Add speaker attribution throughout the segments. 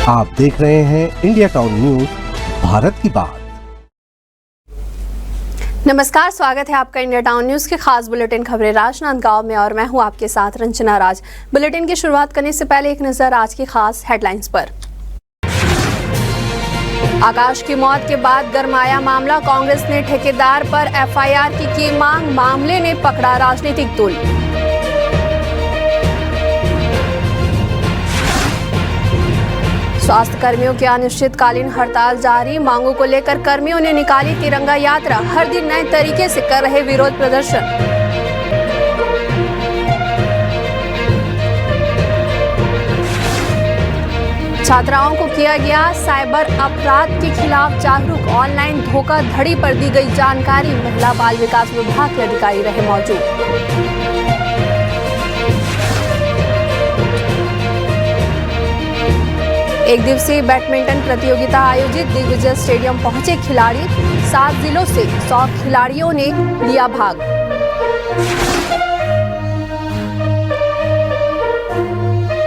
Speaker 1: आप देख रहे हैं इंडिया टाउन न्यूज, भारत की बात।
Speaker 2: नमस्कार, स्वागत है आपका इंडिया टाउन न्यूज के खास बुलेटिन खबरें राजनांदगांव में और मैं हूं आपके साथ रंजना राज। बुलेटिन की शुरुआत करने से पहले एक नजर आज की खास हेडलाइंस पर। आकाश की मौत के बाद गरमाया मामला, कांग्रेस ने ठेकेदार पर एफआईआर की मांग, मामले ने पकड़ा राजनीतिक तूल। स्वास्थ्य कर्मियों की अनिश्चितकालीन हड़ताल जारी, मांगों को लेकर कर्मियों ने निकाली तिरंगा यात्रा, हर दिन नए तरीके से कर रहे विरोध प्रदर्शन। छात्राओं को किया गया साइबर अपराध के खिलाफ जागरूक, ऑनलाइन धोखाधड़ी पर दी गई जानकारी, महिला बाल विकास विभाग के अधिकारी रहे मौजूद। एक दिवसीय बैडमिंटन प्रतियोगिता आयोजित, दिग्विजय स्टेडियम पहुंचे खिलाड़ी, 7 जिलों से 100 खिलाड़ियों ने लिया भाग।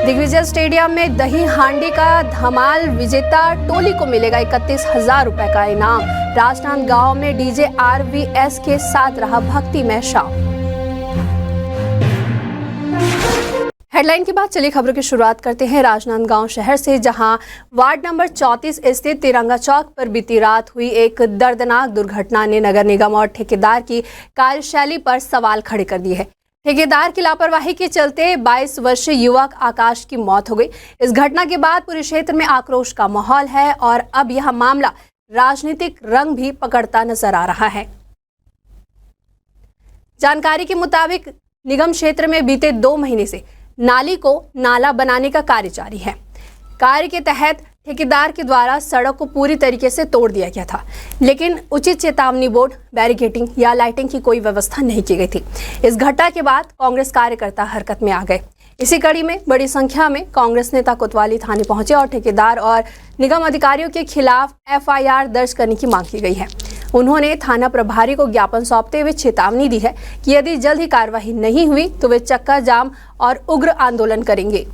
Speaker 2: दिग्विजय स्टेडियम में दही हांडी का धमाल, विजेता टोली को मिलेगा 31,000 रुपए का इनाम। राजनांदगांव में डीजे RVS के साथ रहा भक्तिमय शाम। हेडलाइन के बाद चलिए खबरों की शुरुआत करते हैं राजनांदगांव शहर से, जहां वार्ड नंबर 34 स्थित तिरंगा चौक पर बीती रात हुई एक दर्दनाक दुर्घटना ने नगर निगम और ठेकेदार की कार्यशैली पर सवाल खड़े कर दिए हैं। ठेकेदार की लापरवाही के चलते 22 वर्षीय युवक आकाश की मौत हो गई। इस घटना के बाद पूरे क्षेत्र में आक्रोश का माहौल है और अब यह मामला राजनीतिक रंग भी पकड़ता नजर आ रहा है। जानकारी के मुताबिक निगम क्षेत्र में बीते 2 महीने से नाली को नाला बनाने का कार्य जारी है। कार्य के तहत ठेकेदार के द्वारा सड़क को पूरी तरीके से तोड़ दिया गया था, लेकिन उचित चेतावनी बोर्ड, बैरिकेडिंग या लाइटिंग की कोई व्यवस्था नहीं की गई थी। इस घटना के बाद कांग्रेस कार्यकर्ता हरकत में आ गए। इसी कड़ी में बड़ी संख्या में कांग्रेस नेता कोतवाली थाने पहुंचे और ठेकेदार और निगम अधिकारियों के खिलाफ FIR दर्ज करने की मांग की गई है। उन्होंने थाना प्रभारी को ज्ञापन सौंपते हुए चेतावनी दी है कि यदि जल्द ही कार्रवाई नहीं हुई तो वे चक्का जाम और उग्र आंदोलन करेंगे।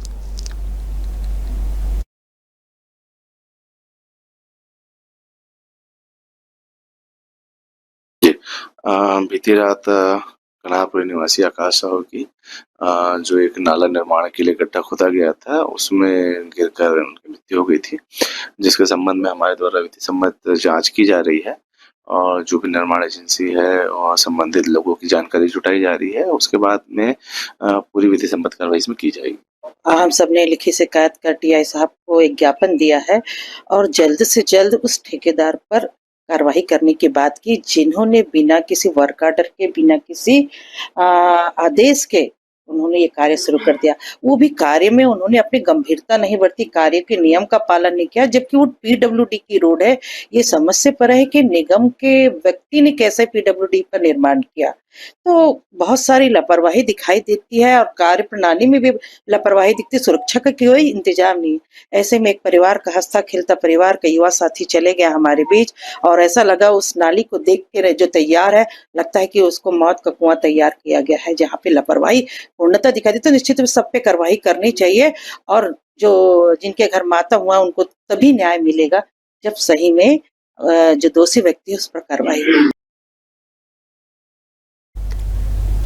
Speaker 3: बीती रात कन्हापुरी निवासी आकाश साहू की जो एक नाला निर्माण के लिए गड्ढा खोदा गया था, उसमें गिरकर उनकी मृत्यु हो गई थी, जिसके संबंध में हमारे द्वारा विधि सम्मत जांच की जा रही है और जो भी निर्माण एजेंसी है और संबंधित लोगों की जानकारी जुटाई जा रही है। उसके बाद में पूरी विधि सम्मत कार्रवाई इसमें की जाएगी।
Speaker 4: हम सबने लिखी शिकायत कर TI साहब को एक ज्ञापन दिया है और जल्द से जल्द उस ठेकेदार पर कार्रवाई करने की बात की, जिन्होंने बिना किसी वर्क ऑर्डर के, बिना किसी आदेश के उन्होंने ये कार्य शुरू कर दिया। वो भी कार्य में उन्होंने अपनी गंभीरता नहीं बरती, कार्य के नियम का पालन नहीं किया, जबकि वो PWD की रोड है। ये समझ से परे है कि निगम के व्यक्ति ने कैसे PWD का निर्माण किया। तो बहुत सारी लापरवाही दिखाई देती है और कार्य प्रणाली में भी लापरवाही दिखती, सुरक्षा का कोई इंतजाम नहीं। ऐसे में एक परिवार का हंसता खेलता परिवार का युवा साथी चले गया हमारे बीच और ऐसा लगा उस नाली को देख के जो तैयार है, लगता है कि उसको मौत का कुआं तैयार किया गया है, जहाँ पे लापरवाही पूर्णतः दिखाई दी। तो निश्चित रूप से सब पे कार्रवाई करनी चाहिए और जो जिनके घर मातम हुआ उनको तभी न्याय मिलेगा जब सही में जो दोषी व्यक्ति है उस पर कार्रवाई होगी।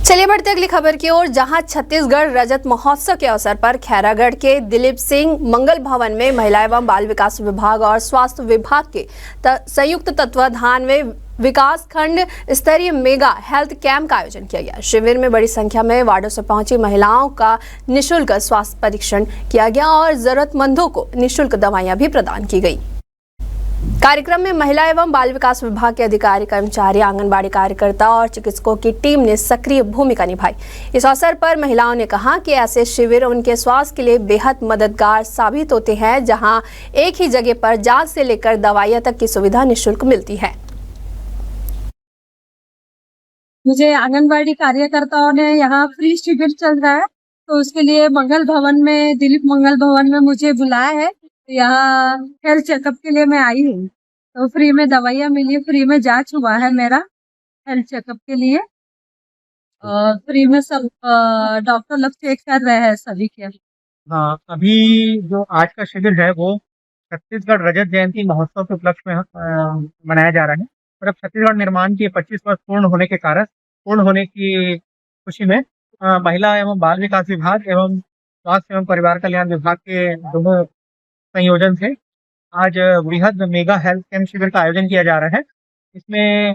Speaker 2: चलिए बढ़ते अगली खबर की ओर, जहां छत्तीसगढ़ रजत महोत्सव के अवसर पर खैरागढ़ के दिलीप सिंह मंगल भवन में महिला एवं बाल विकास विभाग और स्वास्थ्य विभाग के संयुक्त तत्वाधान में विकास खंड स्तरीय मेगा हेल्थ कैंप का आयोजन किया गया। शिविर में बड़ी संख्या में वार्डों से पहुंची महिलाओं का निःशुल्क स्वास्थ्य परीक्षण किया गया और जरूरतमंदों को निःशुल्क दवाइयां भी प्रदान की गई। कार्यक्रम में महिला एवं बाल विकास विभाग के अधिकारी, कर्मचारी, आंगनबाड़ी कार्यकर्ता और चिकित्सकों की टीम ने सक्रिय भूमिका निभाई। इस अवसर पर महिलाओं ने कहा कि ऐसे शिविर उनके स्वास्थ्य के लिए बेहद मददगार साबित होते हैं, जहां एक ही जगह पर जांच से लेकर दवाइयां तक की सुविधा निःशुल्क मिलती है।
Speaker 5: मुझे आंगनबाड़ी कार्यकर्ताओं ने यहाँ फ्री शिविर चल रहा है, तो उसके लिए मंगल भवन में, दिलीप मंगल भवन में मुझे बुलाया है। यहाँ हेल्थ चेकअप के लिए मैं आई हूँ, तो फ्री में दवाइयाँ मिली, फ्री में जांच हुआ है मेरा हेल्थ चेकअप के लिए और फ्री में सब डॉक्टर लोग चेक कर रहे हैं सभी के।
Speaker 6: हाँ, अभी जो आज का शिविर है वो छत्तीसगढ़ रजत जयंती महोत्सव के उपलक्ष्य में मनाया जा रहा है। और अब छत्तीसगढ़ निर्माण के 25 वर्ष पूर्ण होने की खुशी में महिला एवं बाल विकास विभाग एवं स्वास्थ्य एवं परिवार कल्याण विभाग के दोनों संयोजन से आज वृहद मेगा हेल्थ कैंप शिविर का आयोजन किया जा रहा है। इसमें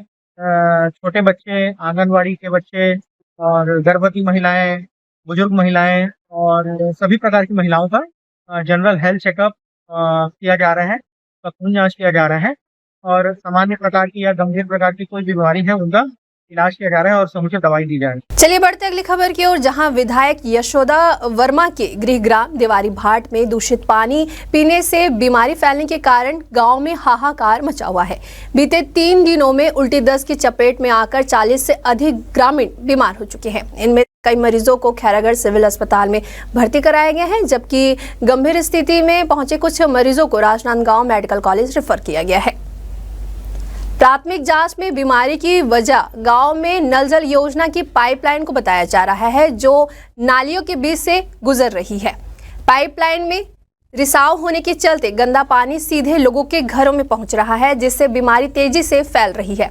Speaker 6: छोटे बच्चे, आंगनवाड़ी के बच्चे और गर्भवती महिलाएं, बुजुर्ग महिलाएं और सभी प्रकार की महिलाओं का जनरल हेल्थ चेकअप किया जा रहा है, उसका खून जांच किया जा रहा है और सामान्य प्रकार की या गंभीर प्रकार की कोई बीमारी है उनका इलाज किया जा रहा है और समुचित दवाई दी जा रही है।
Speaker 2: चलिए बढ़ते अगली खबर की ओर, जहां विधायक यशोदा वर्मा के गृहग्राम देवारी भाट में दूषित पानी पीने से बीमारी फैलने के कारण गांव में हाहाकार मचा हुआ है। बीते 3 दिनों में उल्टी दस्त की चपेट में आकर 40 से अधिक ग्रामीण बीमार हो चुके हैं। इनमें कई मरीजों को खैरागढ़ सिविल अस्पताल में भर्ती कराया गया है, जबकि गंभीर स्थिति में पहुंचे कुछ मरीजों को राजनांदगांव मेडिकल कॉलेज रेफर किया गया है। प्राथमिक जांच में बीमारी की वजह गांव में नल जल योजना की पाइपलाइन को बताया जा रहा है, जो नालियों के बीच से गुजर रही है। पाइपलाइन में रिसाव होने के चलते गंदा पानी सीधे लोगों के घरों में पहुंच रहा है, जिससे बीमारी तेजी से फैल रही है।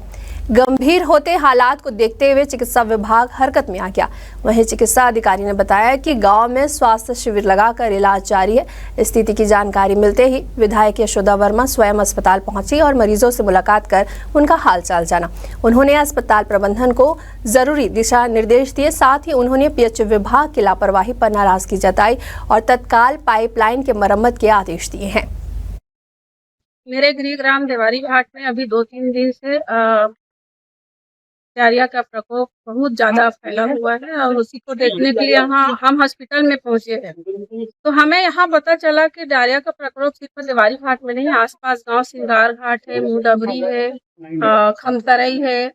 Speaker 2: गंभीर होते हालात को देखते हुए चिकित्सा विभाग हरकत में आ गया। वहीं चिकित्सा अधिकारी ने बताया कि गांव में स्वास्थ्य शिविर लगाकर इलाज जारी है। स्थिति की जानकारी मिलते ही विधायक यशोदा वर्मा स्वयं अस्पताल पहुंची और मरीजों से मुलाकात कर उनका हालचाल जाना। उन्होंने अस्पताल प्रबंधन को जरूरी दिशा निर्देश दिए। साथ ही उन्होंने पीएचई विभाग की लापरवाही पर नाराजगी जताई और तत्काल पाइपलाइन के मरम्मत के आदेश दिए हैं।
Speaker 5: मेरे गृहग्राम देवारी घाट में अभी 2-3 दिन से डायरिया का प्रकोप बहुत ज्यादा फैला हुआ है और उसी को देखने के लिए हम हॉस्पिटल में पहुंचे हैं। तो हमें यहाँ पता चला कि डायरिया का प्रकोप सिर्फ देवारी घाट में नहीं, आसपास गांव सिंगार घाट है, मुंडबरी है, खमतरई है,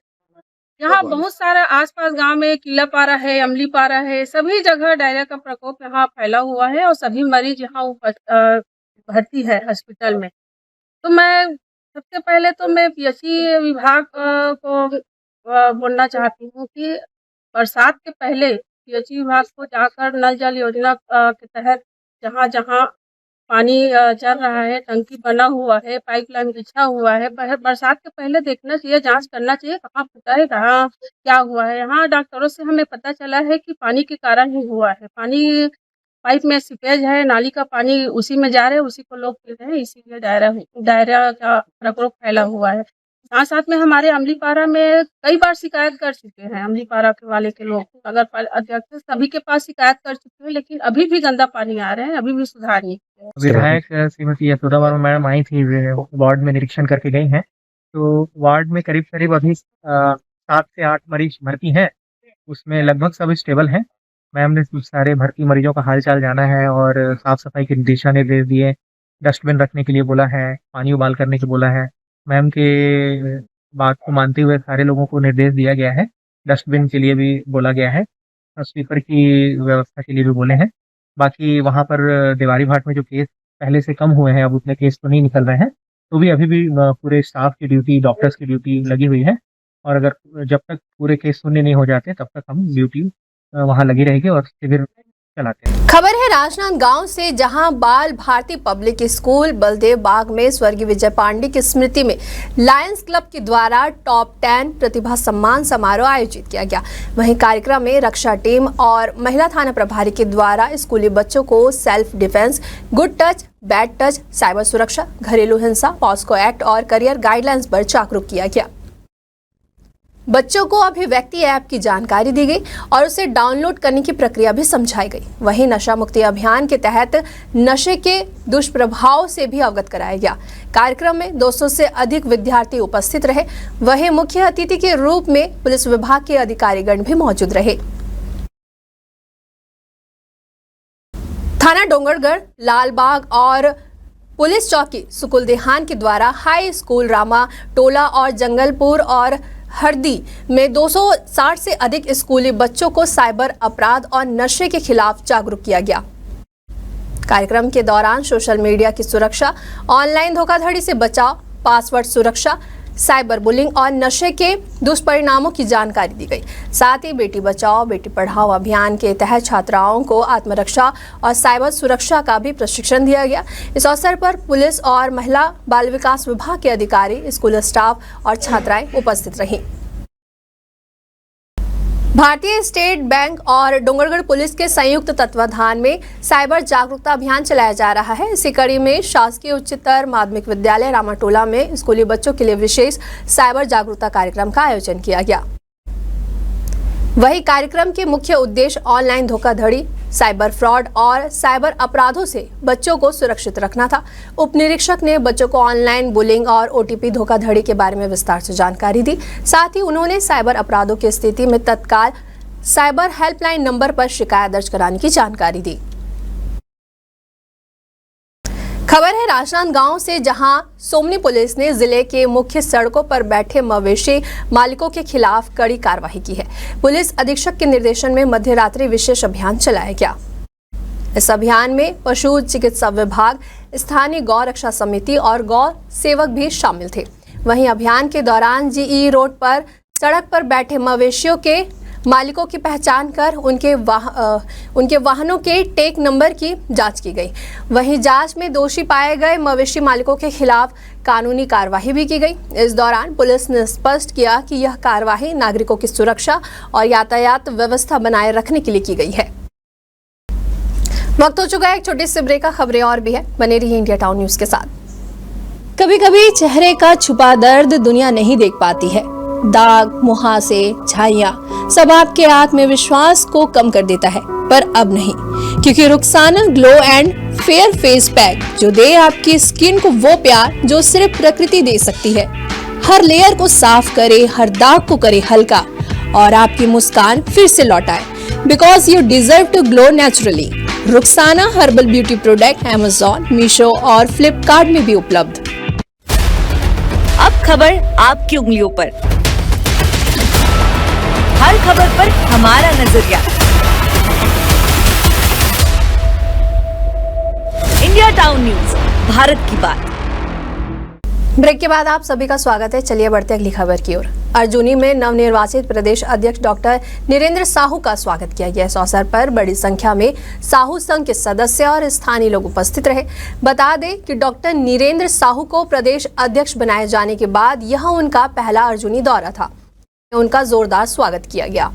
Speaker 5: यहाँ बहुत सारा आसपास गांव में किलापारा है, अमलीपारा है, सभी जगह डायरिया का प्रकोप यहाँ फैला हुआ है और सभी मरीज यहाँ भर्ती है हॉस्पिटल में। तो मैं सबसे पहले तो मैं पीएचई विभाग को बोलना चाहती हूँ कि बरसात के पहले पीएचई विभाग को जाकर नल जल योजना के तहत जहाँ जहाँ पानी चल रहा है, टंकी बना हुआ है, पाइपलाइन बिछा हुआ है, बरसात के पहले देखना चाहिए, जांच करना चाहिए कहाँ फूटा है, कहाँ क्या हुआ है। यहाँ डॉक्टरों से हमें पता चला है कि पानी के कारण ही हुआ है। पानी पाइप में सीपेज है, नाली का पानी उसी में जा रहा है, उसी को लोग पी रहे हैं, इसीलिए डायरिया का प्रकोप फैला हुआ है। साथ साथ में हमारे अमलीपारा में कई बार शिकायत कर चुके हैं, अमलीपारा के वाले के लोग, नगर अध्यक्ष सभी के पास शिकायत कर चुके हैं, लेकिन अभी भी गंदा पानी आ रहा है, अभी भी सुधार नहीं किया।
Speaker 6: विधायक श्रीमती यशोदा वर्मा मैडम आई थी, वार्ड में निरीक्षण करके गई हैं। तो वार्ड में करीब अभी 7 से 8 मरीज भर्ती हैं, उसमें लगभग सब स्टेबल हैं। मैम ने सारे भर्ती मरीजों का हालचाल जाना है और साफ सफाई के दिशा निर्देश दिए, डस्टबिन रखने के लिए बोला है, पानी उबाल करने के बोला है। मैम के बात को मानते हुए सारे लोगों को निर्देश दिया गया है, डस्टबिन के लिए भी बोला गया है, स्वीपर की व्यवस्था के लिए भी बोले हैं। बाकी वहाँ पर देवारी भाट में जो केस पहले से कम हुए हैं, अब उतने केस तो नहीं निकल रहे हैं, तो भी अभी भी पूरे स्टाफ की ड्यूटी, डॉक्टर्स की ड्यूटी लगी हुई है और अगर जब तक पूरे केस शून्य नहीं हो जाते तब तक हम ड्यूटी वहाँ लगी रहेगी और शिविर चलाते हैं।
Speaker 2: खबर है राजनांदगांव से, जहां बाल भारती पब्लिक स्कूल बलदेव बाग में स्वर्गीय विजय पांडे की स्मृति में लायंस क्लब के द्वारा टॉप 10 प्रतिभा सम्मान समारोह आयोजित किया गया। वहीं कार्यक्रम में रक्षा टीम और महिला थाना प्रभारी के द्वारा स्कूली बच्चों को self defence, good touch, bad touch, cyber सुरक्षा, घरेलू हिंसा, पॉस्को एक्ट और करियर गाइडलाइंस पर जागरूक किया गया। बच्चों को अभिव्यक्ति ऐप की जानकारी दी गई और उसे डाउनलोड करने की प्रक्रिया भी समझाई गई। वहीं नशा मुक्ति अभियान के तहत नशे के दुष्प्रभाव से भी अवगत कराया गया। कार्यक्रम में 200 से अधिक विद्यार्थी उपस्थित रहे। वहीं मुख्य अतिथि के रूप में पुलिस विभाग के अधिकारीगण भी मौजूद रहे। थाना डोंगरगढ़, लालबाग और पुलिस चौकी सुकुलदेहान के द्वारा हाई स्कूल, रामा टोला और जंगलपुर और हरदी में 260 से अधिक स्कूली बच्चों को साइबर अपराध और नशे के खिलाफ जागरूक किया गया। कार्यक्रम के दौरान सोशल मीडिया की सुरक्षा, ऑनलाइन धोखाधड़ी से बचाव, पासवर्ड सुरक्षा, साइबर बुलिंग और नशे के दुष्परिणामों की जानकारी दी गई। साथ ही बेटी बचाओ बेटी पढ़ाओ अभियान के तहत छात्राओं को आत्मरक्षा और साइबर सुरक्षा का भी प्रशिक्षण दिया गया। इस अवसर पर पुलिस और महिला बाल विकास विभाग के अधिकारी, स्कूल स्टाफ और छात्राएं उपस्थित रहीं। भारतीय स्टेट बैंक और डोंगरगढ़ पुलिस के संयुक्त तत्वाधान में साइबर जागरूकता अभियान चलाया जा रहा है। इसी कड़ी में शासकीय उच्चतर माध्यमिक विद्यालय रामाटोला में स्कूली बच्चों के लिए विशेष साइबर जागरूकता कार्यक्रम का आयोजन किया गया। वही कार्यक्रम के मुख्य उद्देश्य ऑनलाइन धोखाधड़ी, साइबर फ्रॉड और साइबर अपराधों से बच्चों को सुरक्षित रखना था। उप निरीक्षक ने बच्चों को ऑनलाइन बुलिंग और ओटीपी धोखाधड़ी के बारे में विस्तार से जानकारी दी। साथ ही उन्होंने साइबर अपराधों की स्थिति में तत्काल साइबर हेल्पलाइन नंबर पर शिकायत दर्ज कराने की जानकारी दी। खबर है राजनांदगांव से, जहां सोमनी पुलिस ने जिले के मुख्य सड़कों पर बैठे मवेशी मालिकों के खिलाफ कड़ी कार्रवाई की है। पुलिस अधीक्षक के निर्देशन में मध्य रात्रि विशेष अभियान चलाया गया। इस अभियान में पशु चिकित्सा विभाग, स्थानीय गौ रक्षा समिति और गौ सेवक भी शामिल थे। वहीं अभियान के दौरान जीई रोड पर सड़क पर बैठे मवेशियों के मालिकों की पहचान कर उनके वाहनों के टेक नंबर की जांच की गई। वहीं जांच में दोषी पाए गए मवेशी मालिकों के खिलाफ कानूनी कार्यवाही भी की गई। इस दौरान पुलिस ने स्पष्ट किया कि यह कार्यवाही नागरिकों की सुरक्षा और यातायात व्यवस्था बनाए रखने के लिए की गई है। वक्त हो चुका है एक छोटी सी ब्रेक का। खबरें और भी है, बने रहिए इंडिया टाउन न्यूज के साथ। कभी कभी चेहरे का छुपा दर्द दुनिया नहीं देख पाती है। दाग, मुहासे, झाइयां सब आपके आत्मविश्वास को कम कर देता है, पर अब नहीं, क्योंकि Rukhsana glow and fair face pack जो दे आपकी स्किन को वो प्यार जो सिर्फ प्रकृति दे सकती है। हर लेयर को साफ करे, हर दाग को करे हल्का और आपकी मुस्कान फिर से लौटाए। Because you deserve to glow naturally. Rukhsana herbal beauty product Amazon, Meesho और फ्लिपकार्ट में भी उपलब्ध।
Speaker 7: अब खबर आपकी उंगलियों पर, हर खबर पर हमारा नजरिया। इंडिया टाउन न्यूज, भारत की बात।
Speaker 2: ब्रेक के बाद आप सभी का स्वागत है। चलिए बढ़ते अगली खबर की ओर। अर्जुनी में नवनिर्वाचित प्रदेश अध्यक्ष डॉक्टर नीरेंद्र साहू का स्वागत किया गया। इस अवसर पर बड़ी संख्या में साहू संघ के सदस्य और स्थानीय लोग उपस्थित रहे। बता दें कि डॉक्टर नीरेंद्र साहू को प्रदेश अध्यक्ष बनाए जाने के बाद यह उनका पहला अर्जुनी दौरा था। उनका जोरदार स्वागत किया गया।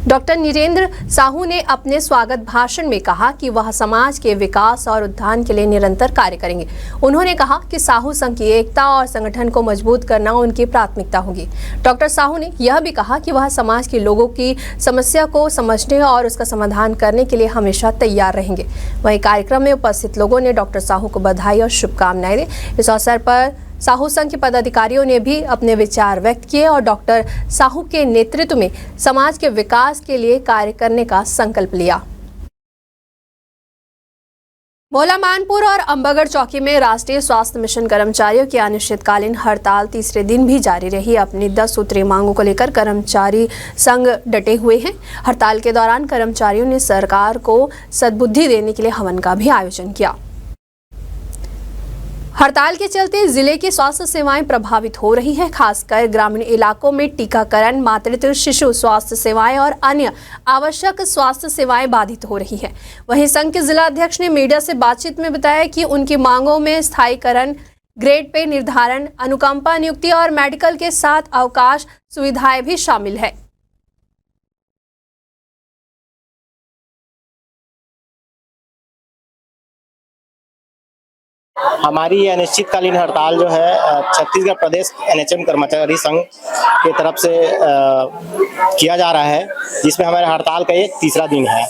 Speaker 2: डॉक्टर नीरेंद्र साहू ने अपने स्वागत भाषण में कहा कि वह समाज के विकास और उत्थान के लिए निरंतर कार्य करेंगे। उन्होंने कहा कि साहू संघ की एकता और संगठन को मजबूत करना उनकी प्राथमिकता होगी। डॉक्टर साहू ने यह भी कहा कि वह समाज के लोगों की समस्या को समझने और उसका समाधान करने के लिए हमेशा तैयार रहेंगे। वहीं कार्यक्रम में उपस्थित लोगों ने डॉक्टर साहू को बधाई और शुभकामनाएं दी। इस अवसर पर साहू संघ के पदाधिकारियों ने भी अपने विचार व्यक्त किए और डॉक्टर साहू के नेतृत्व में समाज के विकास के लिए कार्य करने का संकल्प लिया। भोला मानपुर और अंबागढ़ चौकी में राष्ट्रीय स्वास्थ्य मिशन कर्मचारियों की अनिश्चितकालीन हड़ताल तीसरे दिन भी जारी रही। अपनी 10 सूत्रीय मांगों को लेकर कर्मचारी संघ डटे हुए हैं। हड़ताल के दौरान कर्मचारियों ने सरकार को सद्बुद्धि देने के लिए हवन का भी आयोजन किया। हड़ताल के चलते जिले की स्वास्थ्य सेवाएं प्रभावित हो रही हैं। खासकर ग्रामीण इलाकों में टीकाकरण, मातृत्व शिशु स्वास्थ्य सेवाएं और अन्य आवश्यक स्वास्थ्य सेवाएं बाधित हो रही हैं। वहीं संघ के जिला अध्यक्ष ने मीडिया से बातचीत में बताया कि उनकी मांगों में स्थायीकरण, ग्रेड पे निर्धारण, अनुकंपा नियुक्ति और मेडिकल के साथ अवकाश सुविधाएं भी शामिल है।
Speaker 8: हमारी ये अनिश्चितकालीन हड़ताल जो है छत्तीसगढ़ प्रदेश एनएचएम कर्मचारी संघ की तरफ से किया जा रहा है, जिसमें हमारे हड़ताल का ये तीसरा दिन है।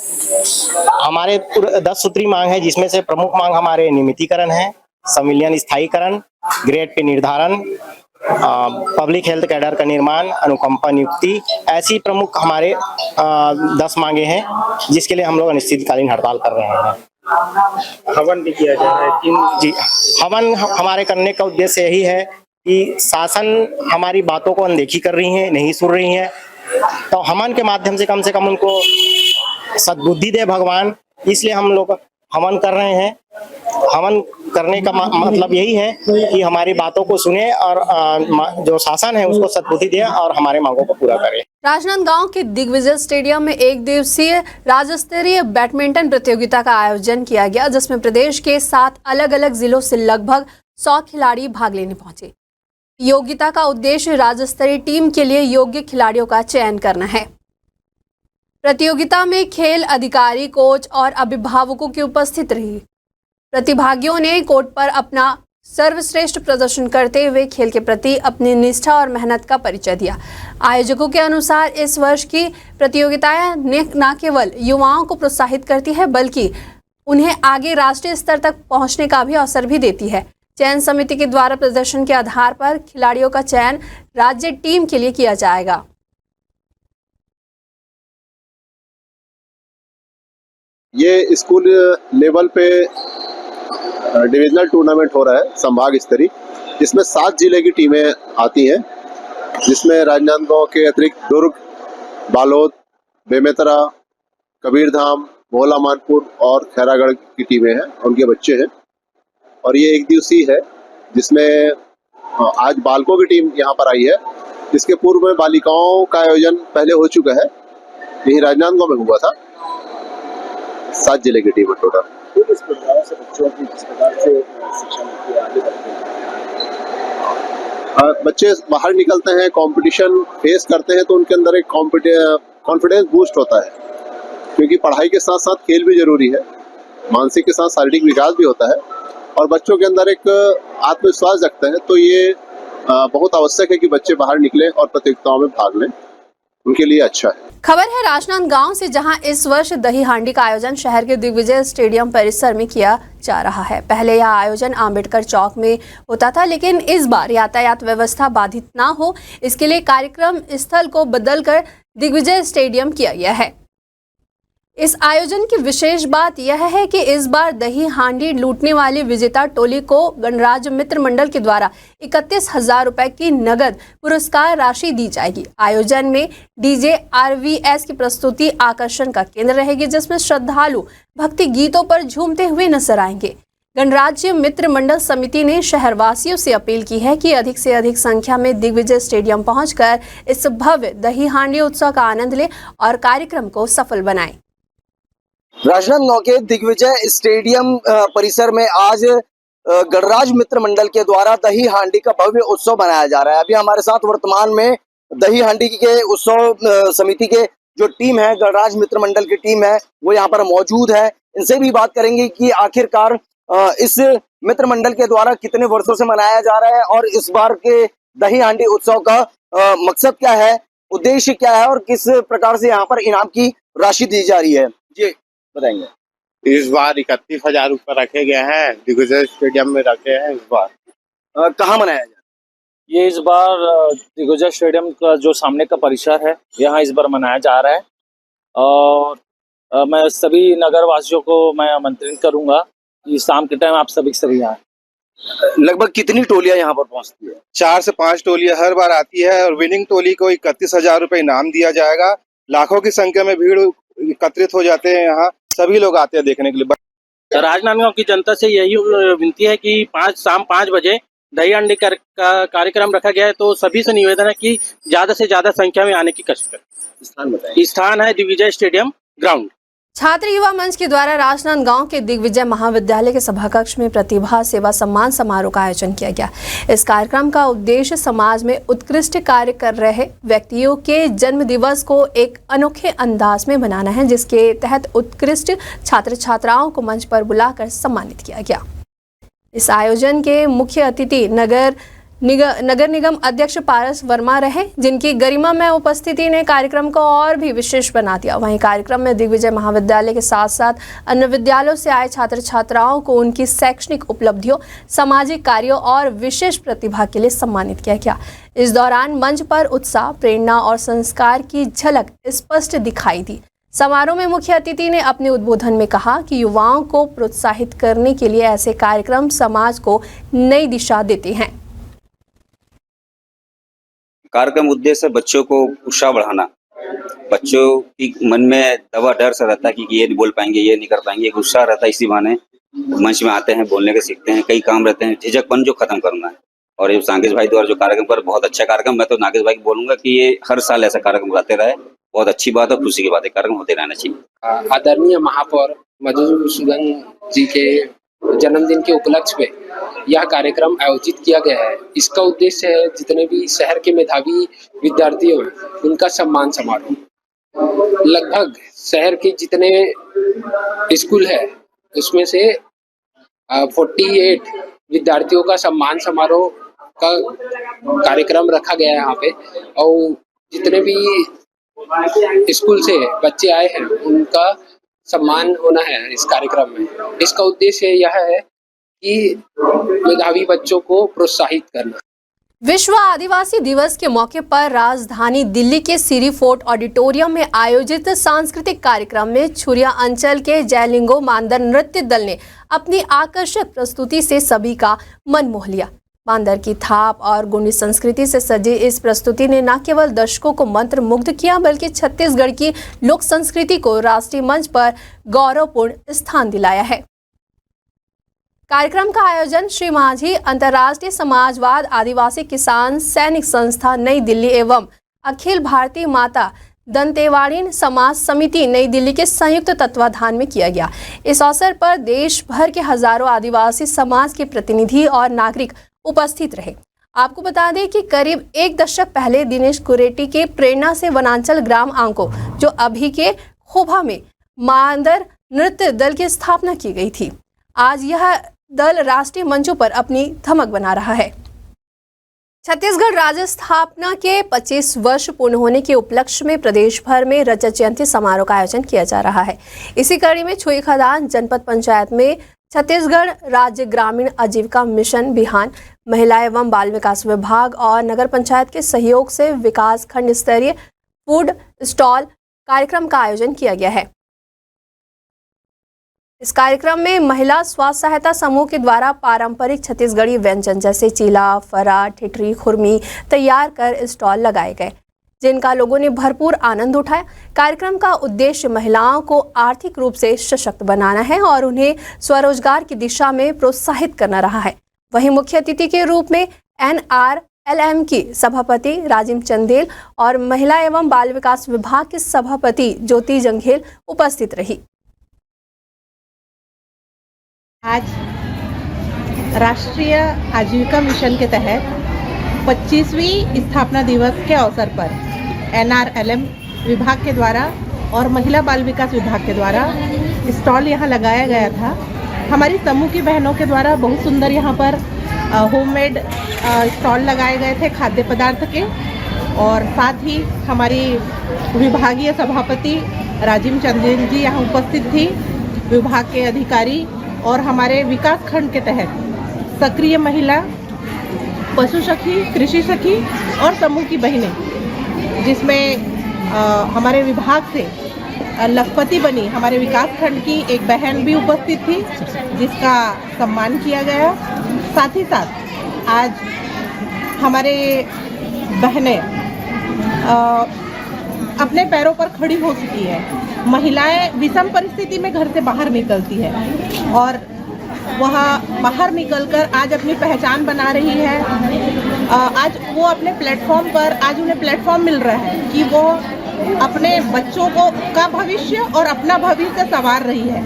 Speaker 8: हमारे 10 सूत्री मांग है, जिसमें से प्रमुख मांग हमारे नियमितीकरण है, संविलियन स्थायीकरण, ग्रेड पे निर्धारण, पब्लिक हेल्थ कैडर का निर्माण, अनुकंपा नियुक्ति, ऐसी प्रमुख हमारे 10 मांगे हैं, जिसके लिए हम लोग अनिश्चितकालीन हड़ताल कर रहे हैं।
Speaker 6: हवन भी किया जा रहा है
Speaker 8: जी। हवन हमारे करने का उद्देश्य यही है कि शासन हमारी बातों को अनदेखी कर रही है, नहीं सुन रही है, तो हवन के माध्यम से कम उनको सद्बुद्धि दे भगवान। इसलिए हम लोग हवन कर रहे हैं। हवन करने का मतलब यही है कि हमारी बातों को सुने और जो शासन है उसको सद्बुद्धि दे और हमारे मांगों को पूरा करे।
Speaker 2: राजनांदगांव के दिग्विजय स्टेडियम में एक दिवसीय राज्य स्तरीय बैडमिंटन प्रतियोगिता का आयोजन किया गया, जिसमें प्रदेश के 7 अलग-अलग जिलों से लगभग 100 खिलाड़ी भाग लेने पहुंचे। प्रतियोगिता का उद्देश्य राज्य स्तरीय टीम के लिए योग्य खिलाड़ियों का चयन करना है। प्रतियोगिता में खेल अधिकारी, कोच और अभिभावकों की उपस्थित रही। प्रतिभागियों ने कोर्ट पर अपना सर्वश्रेष्ठ प्रदर्शन करते हुए खेल के प्रति अपनी निष्ठा और मेहनत का परिचय दिया। आयोजकों के अनुसार इस वर्ष की प्रतियोगिताएं न केवल युवाओं को प्रोत्साहित करती है, बल्कि उन्हें आगे राष्ट्रीय स्तर तक पहुंचने का भी अवसर भी देती है। चयन समिति के द्वारा प्रदर्शन के आधार पर खिलाड़ियों का चयन राज्य टीम के लिए किया जाएगा।
Speaker 9: ये स्कूल लेवल पे डिविजनल टूर्नामेंट हो रहा है, संभाग स्तरीय, जिसमें 7 जिले की टीमें आती हैं, जिसमें राजनांदगांव के अतिरिक्त दुर्ग, बालोद, बेमेतरा, कबीरधाम, भोला मानपुर और खैरागढ़ की टीमें हैं, उनके बच्चे हैं। और ये एक दिवसीय है, जिसमें आज बालकों की टीम यहाँ पर आई है। इसके पूर्व में बालिकाओं का आयोजन पहले हो चुका है, यही राजनांदगांव में हुआ था। 7 जिले की टीम है टोटल।
Speaker 10: किस प्रकार से बच्चों की किस प्रकार से शिक्षा मिलती है, आगे बढ़ते हैं?
Speaker 9: बच्चे बाहर निकलते हैं, कंपटीशन फेस करते हैं, तो उनके अंदर एक कॉन्फिडेंस बूस्ट होता है, क्योंकि पढ़ाई के साथ साथ खेल भी जरूरी है, मानसिक के साथ शारीरिक विकास भी होता है और बच्चों के अंदर एक आत्मविश्वास जगता है। तो ये बहुत आवश्यक है कि बच्चे बाहर निकलें और प्रतियोगिताओं में भाग लें, उनके लिए अच्छा है।
Speaker 2: खबर है राजनांदगांव से, जहां इस वर्ष दही हांडी का आयोजन शहर के दिग्विजय स्टेडियम परिसर में किया जा रहा है। पहले यह आयोजन अंबेडकर चौक में होता था, लेकिन इस बार यातायात व्यवस्था बाधित ना हो, इसके लिए कार्यक्रम स्थल को बदलकर दिग्विजय स्टेडियम किया गया है। इस आयोजन की विशेष बात यह है कि इस बार दही हांडी लूटने वाली विजेता टोली को गणराज मित्र मंडल के द्वारा 31,000 रुपए की नगद पुरस्कार राशि दी जाएगी। आयोजन में डीजे RVS की प्रस्तुति आकर्षण का केंद्र रहेगी, जिसमें श्रद्धालु भक्ति गीतों पर झूमते हुए नजर आएंगे। गणराज्य मित्र मंडल समिति ने शहरवासियों से अपील की है कि अधिक से अधिक संख्या में दिग्विजय स्टेडियम पहुंचकर इस भव्य दही हांडी उत्सव का आनंद लें और कार्यक्रम को सफल बनाएं।
Speaker 10: राजनांदगांव के दिग्विजय स्टेडियम परिसर में आज गणराज मित्र मंडल के द्वारा दही हांडी का भव्य उत्सव मनाया जा रहा है। अभी हमारे साथ वर्तमान में दही हांडी के उत्सव समिति के जो टीम है, गणराज मित्र मंडल की टीम है, वो यहाँ पर मौजूद है। इनसे भी बात करेंगे कि आखिरकार इस मित्र मंडल के द्वारा कितने वर्षों से मनाया जा रहा है और इस बार के दही हांडी उत्सव का मकसद क्या है, उद्देश्य क्या है और किस प्रकार से यहाँ पर इनाम की राशि दी जा रही है, जी बताएंगे।
Speaker 11: इस बार 31,000 रुपये रखे गए हैं, दिग्विजय स्टेडियम में रखे हैं। इस बार
Speaker 10: कहाँ मनाया जाए?
Speaker 12: ये इस बार दिग्विजय स्टेडियम का जो सामने का परिसर है, यहाँ इस बार मनाया जा रहा है। और मैं सभी नगर वासियों को मैं आमंत्रित करूंगा कि शाम के टाइम आप सभी आए।
Speaker 10: लगभग कितनी टोलियां यहाँ पर पहुँचती है?
Speaker 11: 4 से 5 टोलियां हर बार आती है और विनिंग टोली को 31,000 रुपये इनाम दिया जाएगा। लाखों की संख्या में भीड़ एकत्रित हो जाते हैं, यहाँ सभी लोग आते हैं देखने के लिए।
Speaker 12: राजनांदगांव की जनता से यही विनती है कि शाम 5 बजे दही हांडी का कार्यक्रम रखा गया है, तो सभी से निवेदन है कि ज्यादा से ज्यादा संख्या में आने की कोशिश करें।
Speaker 10: स्थान बताएं।
Speaker 12: स्थान है दिग्विजय स्टेडियम ग्राउंड।
Speaker 2: छात्र युवा मंच के द्वारा राजनांदगांव के दिग्विजय महाविद्यालय के सभाकक्ष में प्रतिभा सेवा सम्मान समारोह का आयोजन किया गया। इस कार्यक्रम का उद्देश्य समाज में उत्कृष्ट कार्य कर रहे व्यक्तियों के जन्म दिवस को एक अनोखे अंदाज में मनाना है, जिसके तहत उत्कृष्ट छात्र छात्राओं को मंच पर बुलाकर सम्मानित किया गया। इस आयोजन के मुख्य अतिथि नगर निगम अध्यक्ष पारस वर्मा रहे, जिनकी गरिमामय उपस्थिति ने कार्यक्रम को और भी विशेष बना दिया। वहीं कार्यक्रम में दिग्विजय महाविद्यालय के साथ साथ अन्य विद्यालयों से आए छात्र छात्राओं को उनकी शैक्षणिक उपलब्धियों, सामाजिक कार्यों और विशेष प्रतिभा के लिए सम्मानित किया गया। इस दौरान मंच पर उत्साह, प्रेरणा और संस्कार की झलक स्पष्ट दिखाई दी। समारोह में मुख्य अतिथि ने अपने उद्बोधन में कहा कि युवाओं को प्रोत्साहित करने के लिए ऐसे कार्यक्रम समाज को नई दिशा देते हैं।
Speaker 13: कार्यक्रम उद्देश्य बच्चों को उत्साह बढ़ाना बच्चों की मन में दबा डर सा रहता है कि ये नहीं बोल पाएंगे, ये नहीं कर पाएंगे, एक उत्साह रहता है। इसी बहाने मंच में आते हैं, बोलने के सीखते हैं, कई काम रहते हैं, झिझकपन जो खत्म करना है। और ये नागेश भाई द्वारा जो कार्यक्रम पर बहुत अच्छा कार्यक्रम, मैं तो नागेश भाई को बोलूंगा कि ये हर साल ऐसा कार्यक्रम कराते रहे, बहुत अच्छी बात है, खुशी की बात है, कार्यक्रम होते रहना चाहिए।
Speaker 14: आदरणीय महापौर मधुसूदन जी के जन्मदिन के उपलक्ष्य में यह कार्यक्रम आयोजित किया गया है। इसका उद्देश्य है जितने भी शहर के मेधावी विद्यार्थियों हैं उनका सम्मान समारोह। लगभग शहर के जितने स्कूल है उसमें से 48 विद्यार्थियों का सम्मान समारोह का कार्यक्रम रखा गया है यहाँ पे। और जितने भी स्कूल से बच्चे आए हैं उनका सम्मान होना है इस कार्यक्रम में। इसका उद्देश्य यह है कि मेधावी बच्चों को प्रोत्साहित करना।
Speaker 2: विश्व आदिवासी दिवस के मौके पर राजधानी दिल्ली के सिरी फोर्ट ऑडिटोरियम में आयोजित सांस्कृतिक कार्यक्रम में छुरिया अंचल के जयलिंगो मांदर नृत्य दल ने अपनी आकर्षक प्रस्तुति से सभी का मन मोह लिया। मांदर की थाप और गोंडी संस्कृति से सजी इस प्रस्तुति ने न केवल दर्शकों को मंत्र मुग्ध किया बल्कि छत्तीसगढ़ की लोक संस्कृति को राष्ट्रीय मंच पर गौरवपूर्ण स्थान दिलाया है। कार्यक्रम का आयोजन श्री माझी अंतर्राष्ट्रीय समाजवाद आदिवासी किसान सैनिक संस्था नई दिल्ली एवं अखिल भारतीय माता दंतेवाड़ीन समाज समिति नई दिल्ली के संयुक्त तत्वाधान में किया गया। इस अवसर पर देश भर के हजारों आदिवासी समाज के प्रतिनिधि और नागरिक उपस्थित रहे। आपको बता दें कि करीब एक दशक पहले दिनेश कुरेटी के प्रेरणा से वनांचल ग्राम आंको जो अभी के खोभा में मांदर नृत्य दल की स्थापना की गई थी। आज यह दल राष्ट्रीय मंचों पर अपनी धमक बना रहा है। छत्तीसगढ़ राज्य स्थापना के 25 वर्ष पूर्ण होने के उपलक्ष्य में प्रदेश भर में रजत जयंती समारोह का आयोजन किया जा रहा है। इसी कड़ी में छुईखदान जनपद पंचायत में छत्तीसगढ़ राज्य ग्रामीण आजीविका मिशन बिहान, महिला एवं बाल विकास विभाग और नगर पंचायत के सहयोग से विकास खंड स्तरीय फूड स्टॉल कार्यक्रम का आयोजन किया गया है। इस कार्यक्रम में महिला स्वास्थ्य सहायता समूह के द्वारा पारंपरिक छत्तीसगढ़ी व्यंजन जैसे चीला, फरा, ठिठरी, खुरमी तैयार कर स्टॉल लगाए गए, जिनका लोगों ने भरपूर आनंद उठाया। कार्यक्रम का उद्देश्य महिलाओं को आर्थिक रूप से सशक्त बनाना है और उन्हें स्वरोजगार की दिशा में प्रोत्साहित करना रहा है। वहीं मुख्य अतिथि के रूप में NRLM की सभापति राजीव चंदेल और महिला एवं बाल विकास विभाग के सभापति ज्योति जंघेल उपस्थित रही।
Speaker 15: आज राष्ट्रीय आजीविका मिशन के तहत 25वीं स्थापना दिवस के अवसर पर NRLM विभाग के द्वारा और महिला बाल विकास विभाग के द्वारा स्टॉल यहाँ लगाया गया था। हमारी समूह की बहनों के द्वारा बहुत सुंदर यहाँ पर होममेड स्टॉल लगाए गए थे खाद्य पदार्थ के, और साथ ही हमारी विभागीय सभापति राजीव चंदेल जी यहाँ उपस्थित थी, विभाग के अधिकारी और हमारे विकास खंड के तहत सक्रिय महिला, पशु सखी, कृषि सखी और समूह की बहनें, जिसमें हमारे विभाग से लखपति बनी हमारे विकास खंड की एक बहन भी उपस्थित थी, जिसका सम्मान किया गया। साथ ही साथ आज हमारे बहनें अपने पैरों पर खड़ी हो चुकी है। महिलाएं विषम परिस्थिति में घर से बाहर निकलती है और वह बाहर निकलकर आज अपनी पहचान बना रही है। आज वो अपने प्लेटफॉर्म पर, आज उन्हें प्लेटफॉर्म मिल रहा है कि वो अपने बच्चों का भविष्य और अपना भविष्य संवार रही है।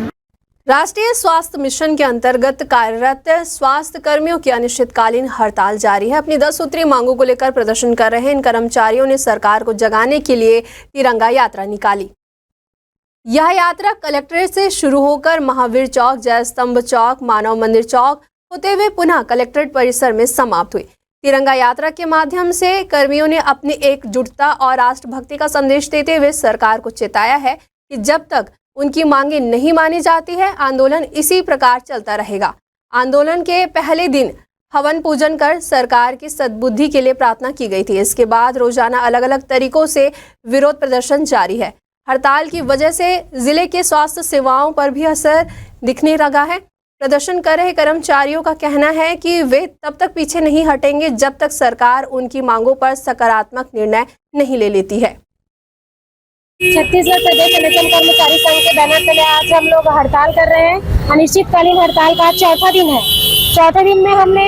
Speaker 2: राष्ट्रीय स्वास्थ्य मिशन के अंतर्गत कार्यरत स्वास्थ्य कर्मियों की अनिश्चितकालीन हड़ताल जारी है। अपनी 10 सूत्रीय मांगों को लेकर प्रदर्शन कर रहे इन कर्मचारियों ने सरकार को जगाने के लिए तिरंगा यात्रा निकाली। यह यात्रा कलेक्ट्रेट से शुरू होकर महावीर चौक, जय स्तंभ चौक, मानव मंदिर चौक होते हुए पुनः कलेक्ट्रेट परिसर में समाप्त हुई। तिरंगा यात्रा के माध्यम से कर्मियों ने अपनी एकजुटता और राष्ट्रभक्ति का संदेश देते हुए सरकार को चेताया है कि जब तक उनकी मांगें नहीं मानी जाती है, आंदोलन इसी प्रकार चलता रहेगा। आंदोलन के पहले दिन हवन पूजन कर सरकार की सद्बुद्धि के लिए प्रार्थना की गई थी। इसके बाद रोजाना अलग अलग तरीकों से विरोध प्रदर्शन जारी है। हड़ताल की वजह से जिले के स्वास्थ्य सेवाओं पर भी असर दिखने लगा है। प्रदर्शन कर रहे कर्मचारियों का कहना है कि वे तब तक पीछे नहीं हटेंगे जब तक सरकार उनकी मांगों पर सकारात्मक निर्णय नहीं ले लेती है।
Speaker 5: छत्तीसगढ़ प्रदेश एनएचएम कर्मचारी संघ के बैनर तले आज हम लोग हड़ताल कर रहे हैं। अनिश्चितकालीन हड़ताल का चौथा दिन है। चौथे दिन में हमने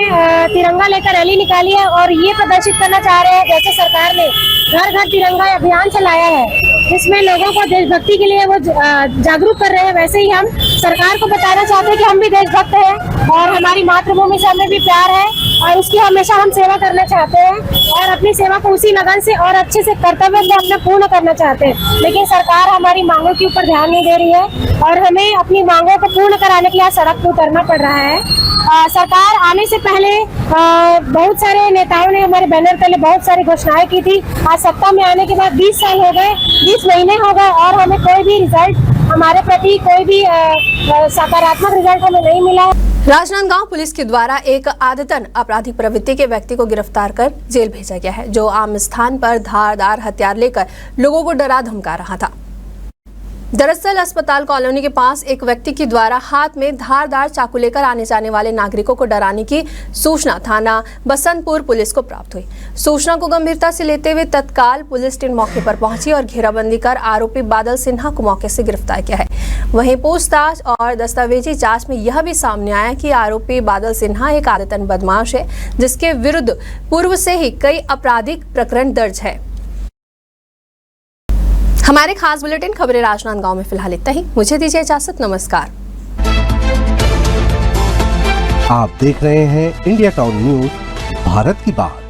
Speaker 5: तिरंगा लेकर रैली निकाली है और ये प्रदर्शित करना चाह रहे हैं जैसे सरकार ने घर घर तिरंगा अभियान चलाया है, जिसमें लोगों को देशभक्ति के लिए वो जागरूक कर रहे हैं। वैसे ही हम सरकार को बताना चाहते हैं कि हम भी देशभक्त हैं और हमारी मातृभूमि से हमें भी प्यार है और उसकी हमेशा हम सेवा करना चाहते हैं और अपनी सेवा को उसी लगन से और अच्छे से कर्तव्य से अपना पूर्ण करना चाहते हैं। लेकिन सरकार हमारी मांगों के ऊपर ध्यान नहीं दे रही है और हमें अपनी मांगों को पूर्ण कराने के लिए सड़क पर उतरना पड़ रहा है। सरकार आने से पहले बहुत सारे नेताओं ने हमारे बैनर तले बहुत सारी घोषणाएं की थी। आज सत्ता में आने के बाद 20 साल हो गए, 20 महीने हो गए और हमें कोई भी रिजल्ट, हमारे प्रति कोई भी सकारात्मक रिजल्ट हमें नहीं मिला है।
Speaker 2: राजनांदगांव पुलिस के द्वारा एक आदतन आपराधिक प्रवृत्ति के व्यक्ति को गिरफ्तार कर जेल भेजा गया है, जो आम स्थान पर धारदार हथियार लेकर लोगों को डरा धमका रहा था। दरअसल अस्पताल कॉलोनी के पास एक व्यक्ति के द्वारा हाथ में धारदार चाकू लेकर आने जाने वाले नागरिकों को डराने की सूचना थाना बसंतपुर पुलिस को प्राप्त हुई। सूचना को गंभीरता से लेते हुए तत्काल पुलिस टीम मौके पर पहुंची और घेराबंदी कर आरोपी बादल सिन्हा को मौके से गिरफ्तार किया है। वहीं पूछताछ और दस्तावेजी जांच में यह भी सामने आया कि आरोपी बादल सिन्हा एक आदतन बदमाश है, जिसके विरुद्ध पूर्व से ही कई आपराधिक प्रकरण दर्ज है। हमारे खास बुलेटिन खबरें राजनांदगांव में फिलहाल इतना ही। मुझे दीजिए इजाजत, नमस्कार।
Speaker 1: आप देख रहे हैं इंडिया टाउन न्यूज, भारत की बात।